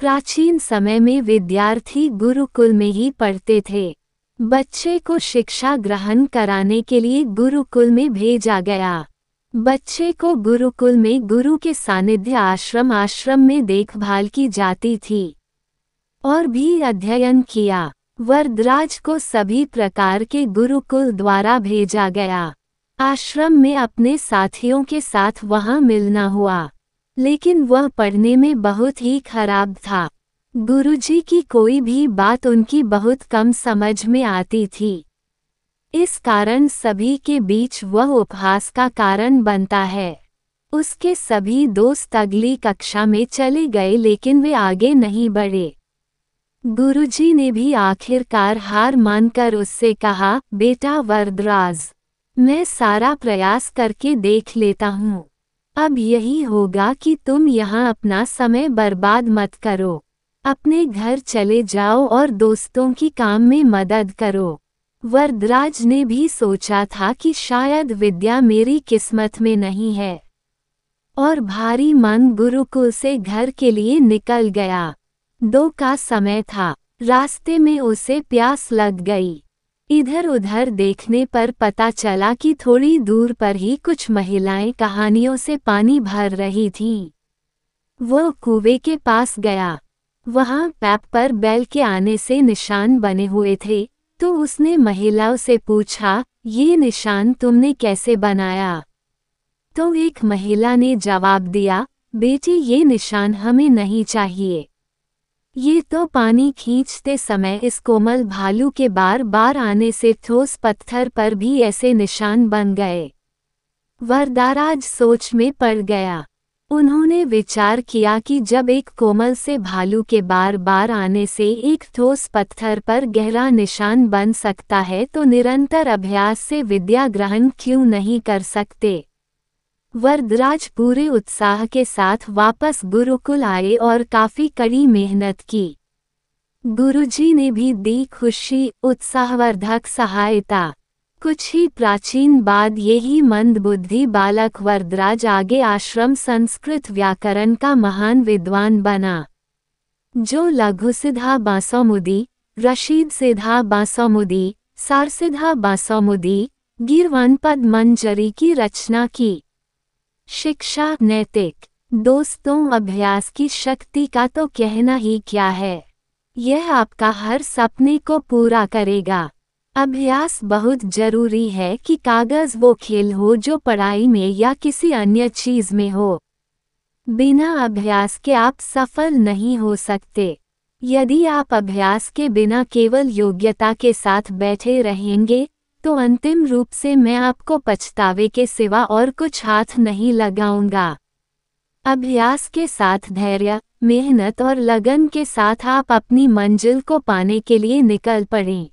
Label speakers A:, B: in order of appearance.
A: प्राचीन समय में विद्यार्थी गुरुकुल में ही पढ़ते थे। बच्चे को शिक्षा ग्रहण कराने के लिए गुरुकुल में भेजा गया। बच्चे को गुरुकुल में गुरु के सानिध्य आश्रम में देखभाल की जाती थी और भी अध्ययन किया। वरदराज को सभी प्रकार के गुरुकुल द्वारा भेजा गया। आश्रम में अपने साथियों के साथ वहां मिलना हुआ, लेकिन वह पढ़ने में बहुत ही खराब था। गुरुजी की कोई भी बात उनकी बहुत कम समझ में आती थी। इस कारण सभी के बीच वह उपहास का कारण बनता है। उसके सभी दोस्त अगली कक्षा में चले गए, लेकिन वे आगे नहीं बढ़े। गुरुजी ने भी आखिरकार हार मानकर उससे कहा, बेटा वरदराज, मैं सारा प्रयास करके देख लेता हूँ। अब यही होगा कि तुम यहाँ अपना समय बर्बाद मत करो। अपने घर चले जाओ और दोस्तों की काम में मदद करो। वरदराज ने भी सोचा था कि शायद विद्या मेरी किस्मत में नहीं है, और भारी मन गुरुकुल से घर के लिए निकल गया। 2 का समय था। रास्ते में उसे प्यास लग गई। इधर उधर देखने पर पता चला कि थोड़ी दूर पर ही कुछ महिलाएं कहानियों से पानी भर रही थीं। वो कुएं के पास गया। वहां पैप पर बैल के आने से निशान बने हुए थे, तो उसने महिलाओं से पूछा, ये निशान तुमने कैसे बनाया? तो एक महिला ने जवाब दिया, बेटी ये निशान हमें नहीं चाहिए। ये तो पानी खींचते समय इस कोमल भालू के बार बार आने से ठोस पत्थर पर भी ऐसे निशान बन गए। वरदराज सोच में पड़ गया। उन्होंने विचार किया कि जब एक कोमल से भालू के बार बार आने से एक ठोस पत्थर पर गहरा निशान बन सकता है, तो निरंतर अभ्यास से विद्या ग्रहण क्यों नहीं कर सकते। वरदराज पूरे उत्साह के साथ वापस गुरुकुल आए और काफी कड़ी मेहनत की। गुरुजी ने भी दी खुशी, उत्साहवर्धक सहायता। कुछ ही प्राचीन बाद यही मंदबुद्धि बालक वरदराज आगे आश्रम संस्कृत व्याकरण का महान विद्वान बना, जो लघुसिद्धा बासौमुदी, रशीदसिद्धा बासौमुदी, सारसिद्धा बासौमुदी, गीर्वाणपद मंजरी की रचना की। शिक्षा, नैतिक, दोस्तों, अभ्यास की शक्ति का तो कहना ही क्या है। यह आपका हर सपने को पूरा करेगा। अभ्यास बहुत जरूरी है कि कागज वो खेल हो जो पढ़ाई में या किसी अन्य चीज में हो। बिना अभ्यास के आप सफल नहीं हो सकते। यदि आप अभ्यास के बिना केवल योग्यता के साथ बैठे रहेंगे, तो अंतिम रूप से मैं आपको पछतावे के सिवा और कुछ हाथ नहीं लगाऊंगा। अभ्यास के साथ धैर्य, मेहनत और लगन के साथ आप अपनी मंजिल को पाने के लिए निकल पड़ें।